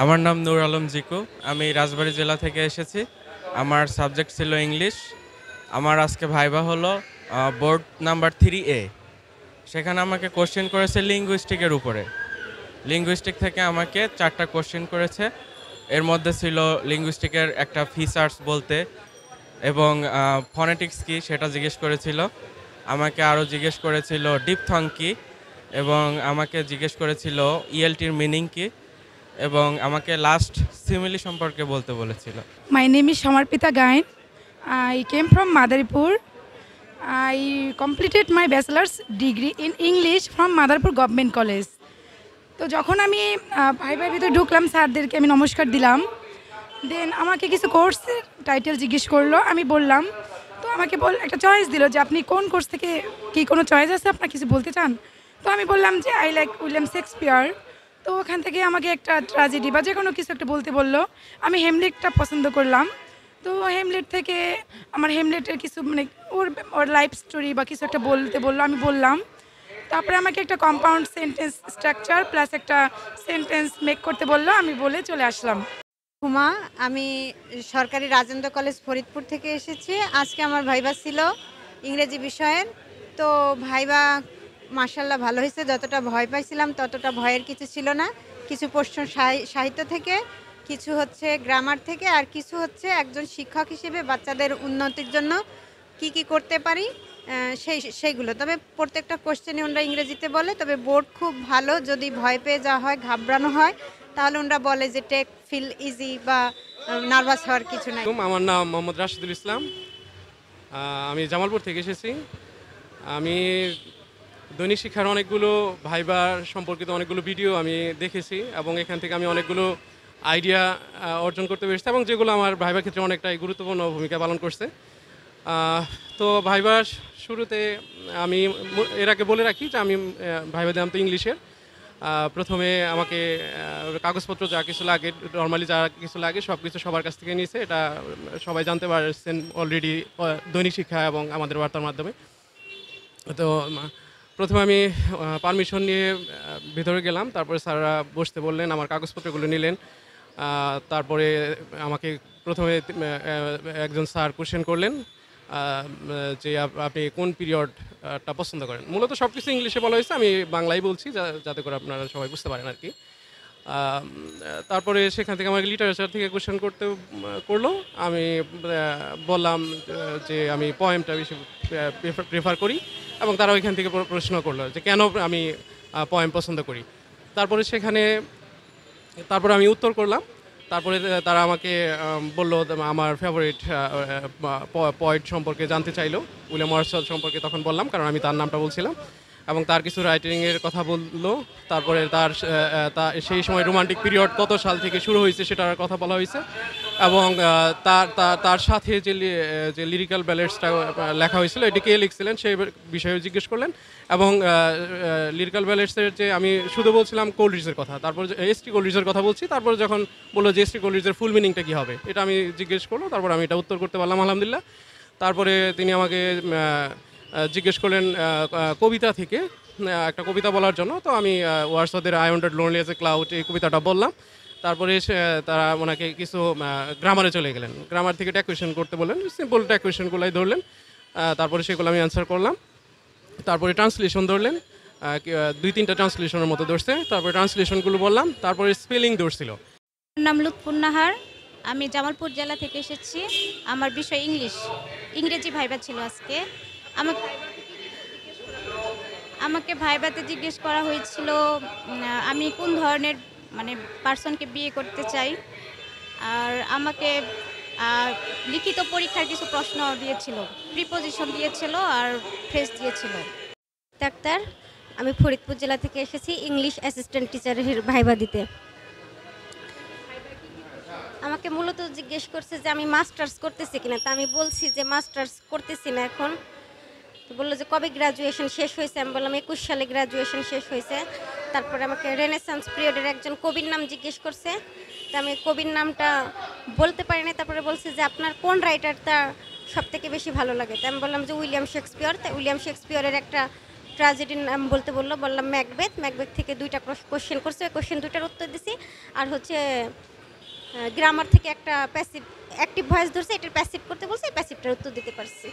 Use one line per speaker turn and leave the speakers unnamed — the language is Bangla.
আমার নাম নূর আলম জিকু। আমি রাজবাড়ী জেলা থেকে এসেছি। আমার সাবজেক্ট ছিল ইংলিশ। আমার আজকে ভাইবা হলো বোর্ড নাম্বার 3A। সেখানে আমাকে কোশ্চেন করেছে লিঙ্গুইস্টিকের উপরে। লিঙ্গুইস্টিক থেকে আমাকে 4টা কোশ্চেন করেছে। এর মধ্যে ছিল লিঙ্গুইস্টিকের একটা ফিচার্স বলতে এবং ফনেটিক্স কি সেটা জিজ্ঞেস করেছিল। আমাকে আরও জিজ্ঞেস করেছিল ডিপথং কি এবং আমাকে জিজ্ঞেস করেছিল ইএলটির মিনিং কি এবং আমাকে লাস্ট সিমিলি সম্পর্কে বলতে বলেছিল।
My name is Shamarpita Gain. I came from Madaripur. I completed my bachelor's degree in English from Madaripur Government College. তো যখন আমি ভাইবার ভিতরে ঢুকলাম, স্যারদেরকে আমি নমস্কার দিলাম। দেন আমাকে কিছু কোর্সের টাইটেল জিজ্ঞেস করলো, আমি বললাম। তো আমাকে একটা চয়েস দিল যে আপনি কোন কোর্স থেকে কি কোনো চয়েস আছে, আপনার কিছু বলতে চান? তো আমি বললাম যে আই লাইক উইলিয়াম শেক্সপিয়ার। তো ওখান থেকে আমাকে একটা ট্র্যাজেডি বা যে কোনো কিছু একটা বলতে বললো। আমি হেমলেটটা পছন্দ করলাম। তো হেমলেট থেকে আমার হেমলেটের কিছু মানে ওর ওর লাইফ স্টোরি বা কিছু একটা বলতে বললো, আমি বললাম। তারপরে আমাকে একটা কম্পাউন্ড সেন্টেন্স স্ট্রাকচার প্লাস একটা সেন্টেন্স মেক করতে বললো, আমি বলে চলে আসলাম।
হুমা, আমি সরকারি রাজেন্দ্র কলেজ ফরিদপুর থেকে এসেছি। আজকে আমার ভাইবা ছিল ইংরেজি বিষয়ের। তো ভাইবা মাশাল্লাহ ভালো হয়েছে। যতটা ভয় পাইছিলাম ততটা ভয়ের কিছু ছিল না। কিছু প্রশ্ন সাহিত্য থেকে, কিছু হচ্ছে গ্রামার থেকে, আর কিছু হচ্ছে একজন শিক্ষক হিসেবে বাচ্চাদের উন্নতির জন্য কি করতে পারি সেইগুলো। তবে প্রত্যেকটা কোশ্চেনই ওনারা ইংরেজিতে বলে। তবে বোর্ড খুব ভালো। যদি ভয় পেয়ে যাওয়া হয়, ঘাবড়ানো হয়, তাহলে ওনারা বলে যে টেক ফিল ইজি বা নার্ভাস হওয়ার কিছু নাই।
আমার নাম মোহাম্মদ রাশিদুল ইসলাম। আমি জামালপুর থেকে এসেছি। আমি দৈনিক শিক্ষার অনেকগুলো ভাইবার সম্পর্কিত অনেকগুলো ভিডিও আমি দেখেছি এবং এখান থেকে আমি অনেকগুলো আইডিয়া অর্জন করতে পেরেছি এবং যেগুলো আমার ভাইবার ক্ষেত্রে অনেকটাই গুরুত্বপূর্ণ ভূমিকা পালন করছে। তো ভাইবার শুরুতে আমি এর আগে বলে রাখি যে আমি ভাইবা দিলাম তো ইংলিশের। প্রথমে আমাকে কাগজপত্র যা কিছু লাগে, নর্মালি যা কিছু লাগে সব কিছু সবার কাছ থেকে নিয়েছে। এটা সবাই জানতে পারছেন অলরেডি দৈনিক শিক্ষা এবং আমাদের বার্তার মাধ্যমে। তো প্রথমে আমি পারমিশন নিয়ে ভিতরে গেলাম। তারপরে স্যাররা বসতে বললেন, আমার কাগজপত্রগুলো নিলেন। তারপরে আমাকে প্রথমে একজন স্যার কোশ্চেন করলেন যে আপনি কোন পিরিয়ডটা পছন্দ করেন। মূলত সব কিছু ইংলিশে বলা হয়েছে, আমি বাংলায় বলছি যাতে করে আপনারা সবাই বুঝতে পারেন আর কি। তারপরে সেখান থেকে আমাকে লিটারেচার থেকে কোশ্চেন করলো। আমি বললাম যে আমি পয়েমটা বেশি প্রেফার করি এবং তারা ওইখান থেকে প্রশ্ন করলো যে কেন আমি পয়েম পছন্দ করি। তারপরে আমি উত্তর করলাম। তারপরে তারা আমাকে বললো আমার ফেভারিট পয়েট সম্পর্কে জানতে চাইলো। উইলিয়াম ওয়ার্ডসওয়ার্থ সম্পর্কে তখন বললাম, কারণ আমি তার নামটা বলছিলাম এবং তার কিছু রাইটিংয়ের কথা বললো। তারপরে তার সেই সময় রোমান্টিক পিরিয়ড কত সাল থেকে শুরু হয়েছে সেটার কথা বলা হয়েছে এবং তার সাথে যে লিরিক্যাল ব্যালেটসটা লেখা হয়েছিল এটি কে লিখছিলেন সেই বিষয়ে জিজ্ঞেস করলেন এবং লিরিক্যাল ব্যালেটসের যে আমি শুধু বলছিলাম কোলরিজের কথা, তারপর এস.টি. কোলরিজের কথা বলছি। তারপর যখন বললো যে এস.টি. কোলরিজের ফুল মিনিংটা কী হবে এটা আমি জিজ্ঞেস করলো। তারপর আমি এটা উত্তর করতে পারলাম আলহামদুলিল্লাহ। তারপরে তিনি আমাকে জিজ্ঞেস করলেন কবিতা থেকে একটা কবিতা বলার জন্য। তো আমি ওয়ার্ডসওয়ার্থের I wandered lonely as a cloud এই কবিতাটা বললাম। তারপরে তারা ওনাকে কিছু গ্রামারে চলে গেলেন। গ্রামার থেকে ট্যাগ কোয়েশন করতে বললেন, সিম্পল ট্যাগ কোয়েশনগুলোই ধরলেন। তারপরে সেগুলো আমি অ্যান্সার করলাম। তারপরে ট্রান্সলেশন ধরলেন, 2-3টা ট্রান্সলেশনের মতো ধরছে। তারপরে ট্রান্সলেশনগুলো বললাম। তারপরে স্পেলিং ধরছিল।
নাম লুৎফুন্নাহার। আমি জামালপুর জেলা থেকে এসেছি। আমার বিষয় ইংরেজি ভাইবা ছিল আজকে। আমাকে ভাইবাতে জিজ্ঞেস করা হয়েছিল আমি কোন ধরনের মানে পার্সনকে বিয়ে করতে চাই। আর আমাকে লিখিত পরীক্ষার কিছু প্রশ্ন দিয়েছিল, প্রিপোজিশন দিয়েছিল আর ফ্রেজ দিয়েছিল।
ডাক্তার, আমি ফরিদপুর জেলা থেকে এসেছি ইংলিশ অ্যাসিস্ট্যান্ট টিচারের ভাইবা দিতে। আমাকে মূলত জিজ্ঞেস করছে যে আমি মাস্টার্স করতেছি কিনা। তা আমি বলছি যে মাস্টার্স করতেছি না এখন। তো বললো যে কবে গ্রাজুয়েশন শেষ হয়েছে। আমি বললাম 21 সালে গ্রাজুয়েশন শেষ হয়েছে। তারপরে আমাকে রেনেসান্স পিরিয়ডের একজন কবির নাম জিজ্ঞেস করছে। তা আমি কবির নামটা বলতে পারি না। তারপরে বলছে যে আপনার কোন রাইটারটা সব থেকে বেশি ভালো লাগে। তা আমি বললাম যে উইলিয়াম শেক্সপিয়র। তাই উইলিয়াম শেক্সপিয়রের একটা ট্র্যাজেডির নাম বলতে বললো, বললাম ম্যাকবেথ। ম্যাকবেথ থেকে 2টা কোশ্চেন করছে, ওই কোশ্চেন 2টার উত্তর দিছি। আর হচ্ছে গ্রামার থেকে একটা প্যাসিভ অ্যাক্টিভ ভয়েস ধরছে, এটার প্যাসিভ করতে বলছে, প্যাসিভটার উত্তর দিতে পারছি।